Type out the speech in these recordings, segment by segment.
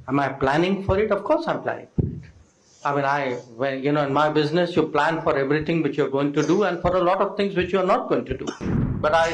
Am I planning for it? Of course I'm planning for it. I mean, in my business, you plan for everything which you're going to do and for a lot of things which you're not going to do. But I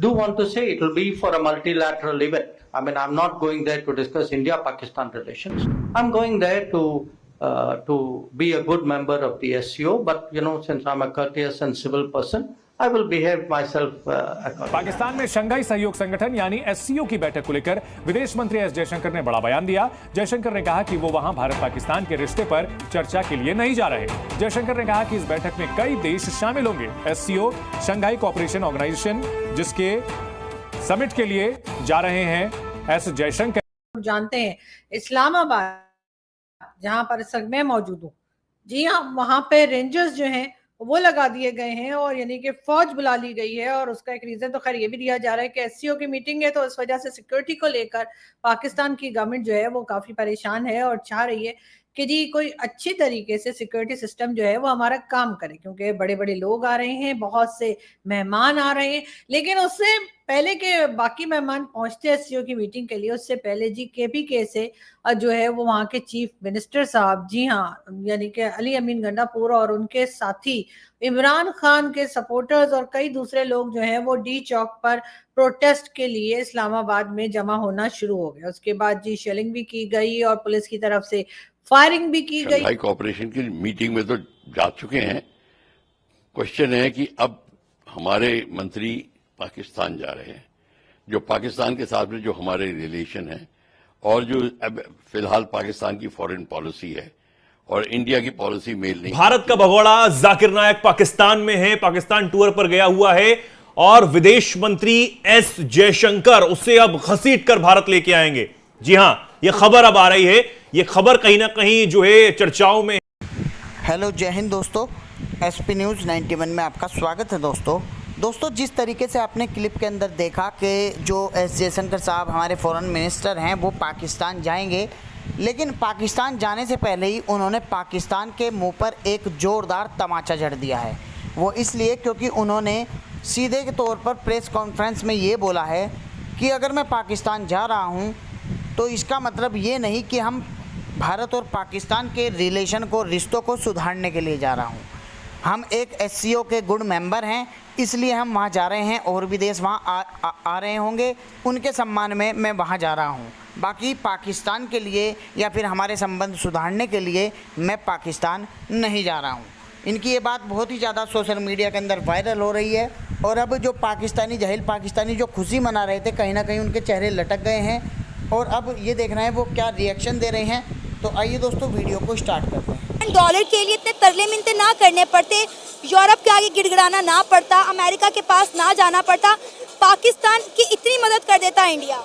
do want to say it will be for a multilateral event. I mean, I'm not going there to discuss India-Pakistan relations. I'm going there to be a good member of the SCO. But, since I'm a courteous and civil person, I will behave myself accordingly. Pakistan में Shanghai सहयोग संगठन यानी SCO की बैठक को लेकर विदेश मंत्री एस जयशंकर ने बड़ा बयान दिया। जयशंकर ने कहा कि वो वहां भारत पाकिस्तान के रिश्ते पर चर्चा के लिए नहीं जा रहे। जयशंकर ने कहा कि इस बैठक में कई देश शामिल होंगे। एससीओ शंघाई कोऑपरेशन ऑर्गेनाइजेशन जिसके समिट के लिए जा रहे हैं एस जयशंकर। जानते हैं इस्लामाबाद जहां पर सग में मौजूद हूँ, जी हाँ, वहां पे रेंजर्स जो हैं वो लगा दिए गए हैं और यानी कि फौज बुला ली गई है। और उसका एक रीजन तो खैर ये भी दिया जा रहा है कि एससीओ की मीटिंग है, तो इस वजह से सिक्योरिटी को लेकर पाकिस्तान की गवर्नमेंट जो है वो काफी परेशान है और चाह रही है कि जी कोई अच्छी तरीके से सिक्योरिटी सिस्टम जो है वो हमारा काम करे, क्योंकि बड़े बड़े लोग आ रहे हैं, बहुत से मेहमान आ रहे हैं। लेकिन उससे पहले के बाकी मेहमान पहुंचते एससीओ की मीटिंग के लिए, उससे पहले जी केपीके से जो है वो वहाँ के चीफ मिनिस्टर साहब, जी हाँ, यानी कि अली अमीन गंडापुर और उनके साथी इमरान खान के सपोर्टर्स और कई दूसरे लोग जो हैं वो डी चौक पर प्रोटेस्ट के लिए इस्लामाबाद में जमा होना शुरू हो गया। उसके बाद जी शेलिंग भी की गई और पुलिस की तरफ से फायरिंग भी की गई। शंघाई कोऑपरेशन की मीटिंग में तो जा चुके हैं। क्वेश्चन है कि अब हमारे मंत्री पाकिस्तान जा रहे हैं, जो पाकिस्तान के साथ में जो हमारे रिलेशन है और जो अब फिलहाल पाकिस्तान की फॉरेन पॉलिसी है और इंडिया की पॉलिसी मेल नहीं। भारत का भगोड़ा जाकिर नायक पाकिस्तान में है, पाकिस्तान टूर पर गया हुआ है और विदेश मंत्री एस जयशंकर उसे अब घसीट कर भारत लेके आएंगे। जी हां, यह खबर अब आ रही है, यह खबर कहीं ना कहीं जो है चर्चाओं में। हेलो, जय हिंद दोस्तों, एसपी न्यूज़ 91 में आपका स्वागत है। दोस्तों जिस तरीके से आपने क्लिप के अंदर देखा कि जो एस जयशंकर साहब हमारे फॉरेन मिनिस्टर हैं वो पाकिस्तान जाएंगे, लेकिन पाकिस्तान जाने से पहले ही उन्होंने पाकिस्तान के मुंह पर एक ज़ोरदार तमाचा जड़ दिया है। वो इसलिए क्योंकि उन्होंने सीधे के तौर पर प्रेस कॉन्फ्रेंस में ये बोला है कि अगर मैं पाकिस्तान जा रहा हूँ तो इसका मतलब ये नहीं कि हम भारत और पाकिस्तान के रिश्तों को सुधारने के लिए जा रहा हूँ। हम एक एससीओ के गुड मेंबर हैं, इसलिए हम वहाँ जा रहे हैं और भी देश वहाँ आ रहे होंगे, उनके सम्मान में मैं वहाँ जा रहा हूँ। बाकी पाकिस्तान के लिए या फिर हमारे संबंध सुधारने के लिए मैं पाकिस्तान नहीं जा रहा हूँ। इनकी ये बात बहुत ही ज़्यादा सोशल मीडिया के अंदर वायरल हो रही है और अब जो जहील पाकिस्तानी जो खुशी मना रहे थे, कहीं ना कहीं उनके चेहरे लटक गए हैं और अब ये देखना है वो क्या रिएक्शन दे रहे हैं। तो आइए दोस्तों वीडियो को स्टार्ट करते हैं। डॉलर के लिए इतने तरले मिन्नते ना करने पड़ते, यूरोप के आगे गिड़गिड़ाना ना पड़ता, अमेरिका के पास ना जाना पड़ता, पाकिस्तान की इतनी मदद कर देता इंडिया।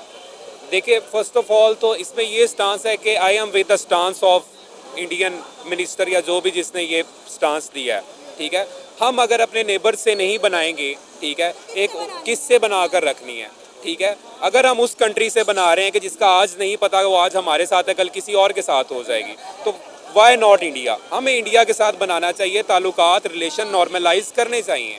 देखिए, फर्स्ट ऑफ ऑल तो इसमें ये स्टांस है कि I am with the stance of Indian minister या जो भी जिसने ये स्टांस दिया है, ठीक है। हम अगर अपने नेबर से नहीं बनाएंगे, ठीक है, एक किससे बनाकर रखनी है, ठीक है। अगर हम उस कंट्री से बना रहे हैं कि जिसका आज नहीं पता वो आज हमारे साथ है, कल किसी और के साथ हो जाएगी, तो वाई नॉट इंडिया। हमें इंडिया के साथ बनाना चाहिए, ताल्लुकात रिलेशन नॉर्मलाइज करने चाहिए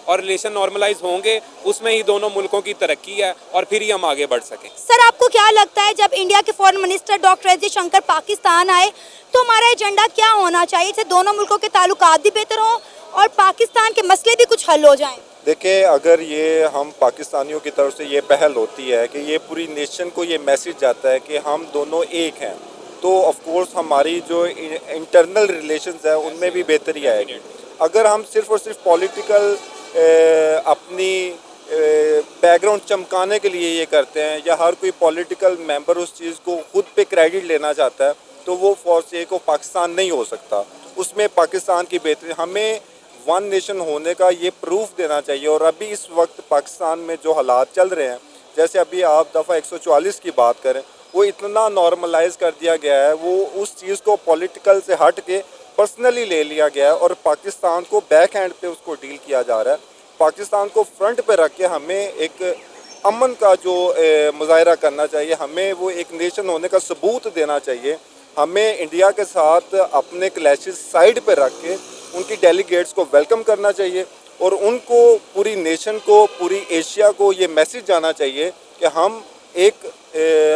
और रिलेशन नॉर्मलाइज होंगे उसमें ही दोनों मुल्कों की तरक्की है और फिर ही हम आगे बढ़ सकें। सर, आपको क्या लगता है जब इंडिया के foreign minister doctor S Jaishankar Pakistan आए तो हमारा एजेंडा क्या होना चाहिए जिससे दोनों मुल्कों के ताल्लुकात भी बेहतर हों और पाकिस्तान के मसले भी कुछ हल हो जाएं? देखिए, अगर ये हम पाकिस्तानियों की तरफ से ये पहल होती है कि ये पूरी नेशन को ये मैसेज जाता है कि हम दोनों एक हैं, तो ऑफ कोर्स हमारी जो इंटरनल रिलेशंस है उनमें भी बेहतरी आएगी। अगर हम सिर्फ और सिर्फ पॉलिटिकल अपनी बैकग्राउंड चमकाने के लिए ये करते हैं या हर कोई पॉलिटिकल मेंबर उस चीज़ को खुद पे क्रेडिट लेना चाहता है, तो वो फॉर सेक ऑफ पाकिस्तान नहीं हो सकता। उसमें पाकिस्तान की बेहतरी, हमें वन नेशन होने का ये प्रूफ देना चाहिए। और अभी इस वक्त पाकिस्तान में जो हालात चल रहे हैं, जैसे अभी आप दफ़ा 144 की बात करें, वो इतना नॉर्मलाइज कर दिया गया है, वो उस चीज़ को पॉलिटिकल से हट के पर्सनली ले लिया गया है और पाकिस्तान को बैक हैंड पे उसको डील किया जा रहा है। पाकिस्तान को फ्रंट पे रख के हमें एक अमन का जो मुजाहरा करना चाहिए, हमें वो एक नेशन होने का सबूत देना चाहिए। हमें इंडिया के साथ अपने क्लैशेस साइड पे रख के उनकी डेलीगेट्स को वेलकम करना चाहिए और उनको पूरी नेशन को, पूरी एशिया को ये मैसेज जाना चाहिए कि हम एक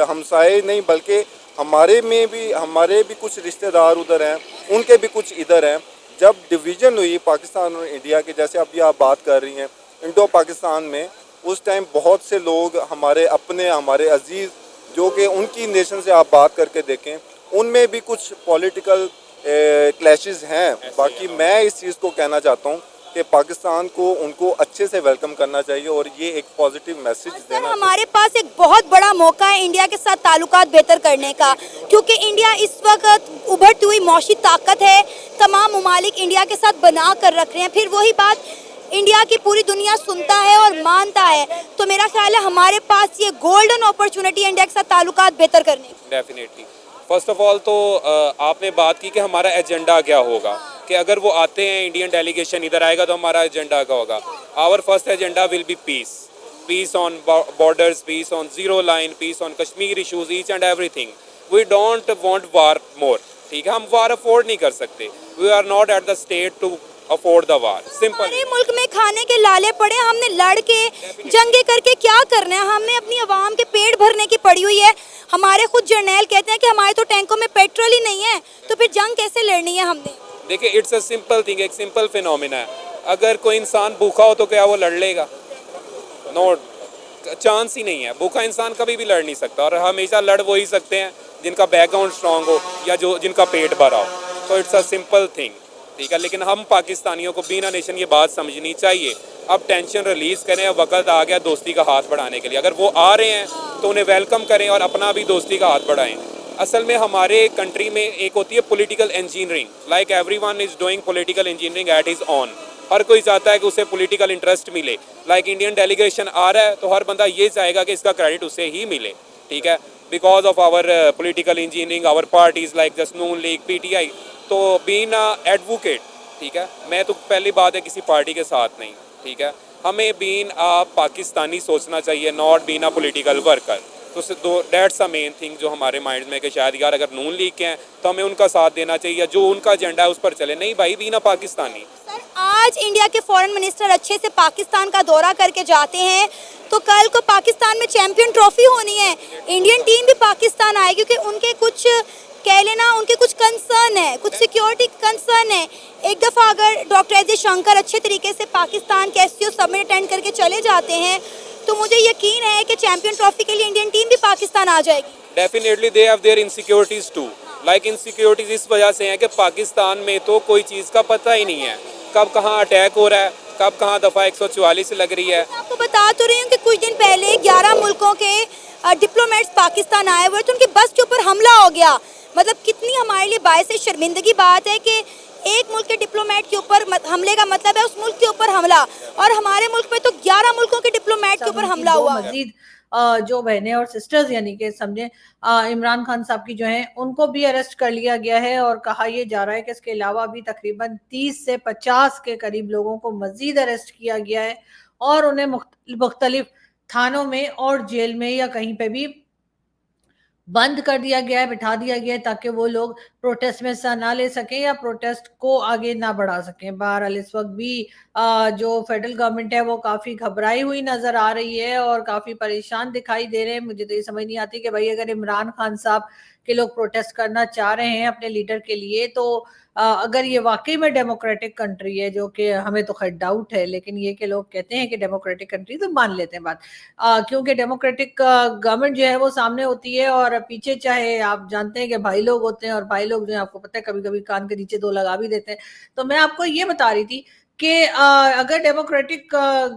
हमसाये नहीं बल्कि हमारे भी कुछ रिश्तेदार उधर हैं, उनके भी कुछ इधर हैं। जब डिवीज़न हुई पाकिस्तान और इंडिया के, जैसे अभी आप बात कर रही हैं इंडो पाकिस्तान में, उस टाइम बहुत से लोग हमारे अपने, हमारे अजीज़, जो कि उनकी नेशन से आप बात करके देखें, उनमें भी कुछ पॉलिटिकल क्लैशेस हैं। बाकी मैं इस चीज़ को कहना चाहता हूँ कि पाकिस्तान को उनको अच्छे से वेलकम करना चाहिए और ये एक पॉजिटिव मैसेज देना। हमारे पास एक बहुत बड़ा मौका है इंडिया के साथ ताल्लुकात बेहतर करने का, क्योंकि इंडिया इस वक्त उभरती हुई मौशी ताकत है, तमाम ममालिक इंडिया के साथ बना कर रख रहे हैं। फिर वही बात, इंडिया की पूरी दुनिया सुनता है और मानता है, तो मेरा ख्याल है हमारे पास ये गोल्डन अपॉर्चुनिटी है इंडिया के साथ ताल्लुकात बेहतर करने की। डेफिनेटली। फर्स्ट ऑफ ऑल तो आपने बात की कि हमारा एजेंडा क्या होगा, कि अगर वो आते हैं, इंडियन डेलीगेशन इधर आएगा तो हमारा एजेंडा क्या होगा। Our first agenda will be peace on borders, peace on zero line, peace on Kashmir issues, each and everything. We don't want war more, ठीक है, हम वार अफोर्ड नहीं कर सकते। We are not at the state to afford the war, simple. हमारे मुल्क में खाने के लाले पड़े, हमने लड़ के जंगे करके क्या करना है, हमें अपनी आवाम के पेट भरने की पड़ी हुई है। हमारे खुद जर्नैल कहते हैं कि हमारे तो टैंकों में पेट्रोल ही नहीं है, तो फिर जंग कैसे लड़नी है हमने। देखिए, इट्स अ सिंपल थिंग, एक सिंपल फिनोमिना है। अगर कोई इंसान भूखा हो तो क्या वो लड़ लेगा? नो चांस ही नहीं है। भूखा इंसान कभी भी लड़ नहीं सकता, और हमेशा लड़ वो ही सकते हैं जिनका बैकग्राउंड स्ट्रांग हो या जिनका पेट भरा हो। तो इट्स अ सिंपल थिंग, ठीक है। लेकिन हम पाकिस्तानियों को बीना नेशन ये बात समझनी चाहिए, अब टेंशन रिलीज करें, अब वक्त आ गया दोस्ती का हाथ बढ़ाने के लिए। अगर वो आ रहे हैं तो उन्हें वेलकम करें और अपना भी दोस्ती का हाथ बढ़ाएं। असल में हमारे कंट्री में एक होती है political engineering, like everyone is doing political engineering at his own. हर कोई चाहता है कि उसे पॉलिटिकल इंटरेस्ट मिले। लाइक इंडियन डेलीगेशन आ रहा है तो हर बंदा ये चाहेगा कि इसका क्रेडिट उसे ही मिले, ठीक है, because of our political engineering, our parties like just Noon league, PTI. तो बीइंग एडवोकेट, ठीक है, मैं तो पहली बात है किसी पार्टी के साथ नहीं, ठीक है, हमें बीइंग पाकिस्तानी सोचना चाहिए, not being a political worker. तो दैट्स द मेन थिंग जो हमारे माइंड में कि शायद यार अगर नून लीग के हैं तो हमें उनका साथ देना चाहिए, या जो उनका एजेंडा है उस पर चले। नहीं भाई, बीइंग अ पाकिस्तानी। सर, आज इंडिया के फॉरेन मिनिस्टर अच्छे से पाकिस्तान का दौरा करके जाते हैं, तो कल को पाकिस्तान में चैंपियन ट्रॉफी होनी है, इंडियन टीम भी पाकिस्तान आए, क्योंकि उनके कुछ कह लेना, उनके कुछ कंसर्न है, कुछ सिक्योरिटी कंसर्न है। एक दफ़ा अगर डॉक्टर एस जयशंकर अच्छे तरीके से पाकिस्तान के SCO समिट अटेंड करके चले जाते हैं, तो मुझे यकीन है कि चैंपियन ट्रॉफी के लिए इंडियन टीम भी पाकिस्तान आ जाएगी। Definitely they have their insecurities too. Like insecurities इस वजह से हैं कि पाकिस्तान में तो कोई चीज़ का पता ही नहीं है, कब कहाँ अटैक हो रहा है, कब कहाँ दफ़ा 144 लग रही है। आपको बता तो रही हूँ कि कुछ दिन पहले 11 मुल्कों के डिप्लोमेट्स पाकिस्तान आए हुए, तो उनकी बस के ऊपर हमला हो गया। मतलब कितनी हमारे लिए बायस शर्मिंदगी बात है कि एक मुल्क के डिप्लोमेट के ऊपर हमले का मतलब है उस मुल्क के ऊपर हमला, और हमारे मुल्क में तो 11 मुल्कों के डिप्लोमेट के ऊपर हमला हुआ। मजीद जो बहनें और सिस्टर्स यानी कि समझे इमरान खान साहब की जो हैं उनको भी अरेस्ट कर लिया गया है, और कहा यह जा रहा है कि इसके अलावा भी तकरीबन 30 से 50 के करीब लोगों को मजीद अरेस्ट किया गया है, और उन्हें मुख्तलिफ थानों में और जेल में या कहीं पे भी बंद कर दिया गया है, बिठा दिया गया है, ताकि वो लोग प्रोटेस्ट में हिस्सा ना ले सकें या प्रोटेस्ट को आगे ना बढ़ा सकें। बहरहाल इस वक्त भी जो फेडरल गवर्नमेंट है वो काफ़ी घबराई हुई नज़र आ रही है और काफ़ी परेशान दिखाई दे रहे हैं। मुझे तो ये समझ नहीं आती कि भाई अगर इमरान खान साहब के लोग प्रोटेस्ट करना चाह रहे हैं अपने लीडर के लिए, तो अगर ये वाकई में डेमोक्रेटिक कंट्री है, जो कि हमें तो खैर डाउट है, लेकिन ये कि लोग कहते हैं कि डेमोक्रेटिक कंट्री, तो मान लेते हैं बात, क्योंकि डेमोक्रेटिक गवर्नमेंट जो है वो सामने होती है और पीछे चाहे आप जानते हैं कि भाई लोग होते हैं, और भाई लोग जो है आपको पता है कभी कभी कान के नीचे 2 लगा भी देते हैं। तो मैं आपको ये बता रही थी कि अगर डेमोक्रेटिक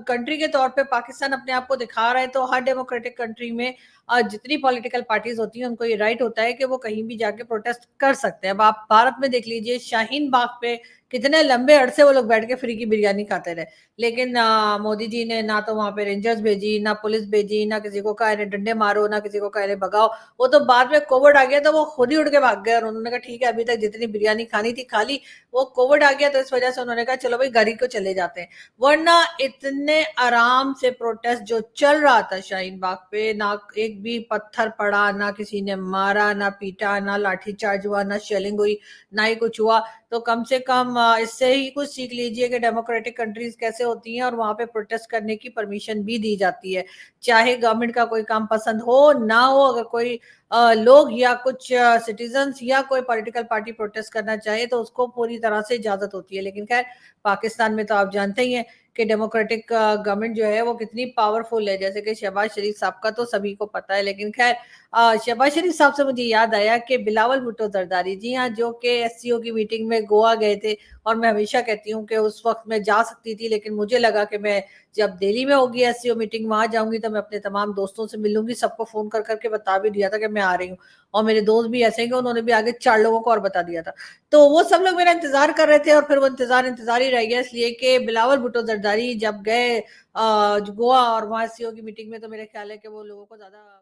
कंट्री के तौर पे पाकिस्तान अपने आप को दिखा रहा है, तो हर डेमोक्रेटिक कंट्री में जितनी पॉलिटिकल पार्टीज होती हैं उनको ये राइट होता है कि वो कहीं भी जाके प्रोटेस्ट कर सकते हैं। अब आप भारत में देख लीजिए, शाहीन बाग पे कितने लंबे अरसे वो लोग बैठ के फ्री की बिरयानी खाते रहे, लेकिन मोदी जी ने ना तो वहां पे रेंजर्स भेजी, ना पुलिस भेजी, ना किसी को कहा डंडे मारो, ना किसी को कहा भगाओ। वो तो बाद में कोविड आ गया तो वो खुद ही उड़ के भाग गए, और उन्होंने कहा ठीक है अभी तक जितनी बिरयानी खानी थी खा ली, वो कोविड आ गया तो इस वजह से उन्होंने कहा चलो भाई घर ही को चले जाते हैं। वरना इतने आराम से प्रोटेस्ट जो चल रहा था शाहीन बाग पे, ना एक भी पत्थर पड़ा, ना किसी ने मारा, ना पीटा, ना लाठीचार्ज हुआ, ना शेलिंग हुई, ना ही कुछ हुआ। तो कम से कम इससे ही कुछ सीख लीजिए कि डेमोक्रेटिक कंट्रीज कैसे होती हैं और वहां पे प्रोटेस्ट करने की परमिशन भी दी जाती है, चाहे गवर्नमेंट का कोई काम पसंद हो ना हो। अगर कोई लोग या कुछ सिटीजन्स या कोई पॉलिटिकल पार्टी प्रोटेस्ट करना चाहे तो उसको पूरी तरह से इजाजत होती है। लेकिन खैर पाकिस्तान में तो आप जानते ही हैं कि डेमोक्रेटिक गवर्नमेंट जो है वो कितनी पावरफुल है, जैसे कि शहबाज शरीफ साहब का तो सभी को पता है। लेकिन खैर शहबाज शरीफ साहब से मुझे याद आया कि बिलावल भुट्टो जरदारी, जी हाँ, जो कि एससीओ की मीटिंग में गोवा गए थे, और मैं हमेशा कहती हूँ कि उस वक्त मैं जा सकती थी, लेकिन मुझे लगा कि मैं जब दिल्ली में होगी एससीओ मीटिंग, वहां जाऊंगी तो मैं अपने तमाम दोस्तों से मिलूंगी, सबको फोन कर करके बता भी दिया था कि मैं आ रही हूँ। और मेरे दोस्त भी ऐसे हैं कि उन्होंने भी आगे 4 लोगों को और बता दिया था। तो वो सब लोग मेरा इंतजार कर रहे थे और फिर वो इंतजार ही रह गया, इसलिए कि बिलावल भुट्टो जरदारी जब गए गोवा और वहां एससीओ की मीटिंग में, तो मेरे ख्याल है कि वो लोगों को ज्यादा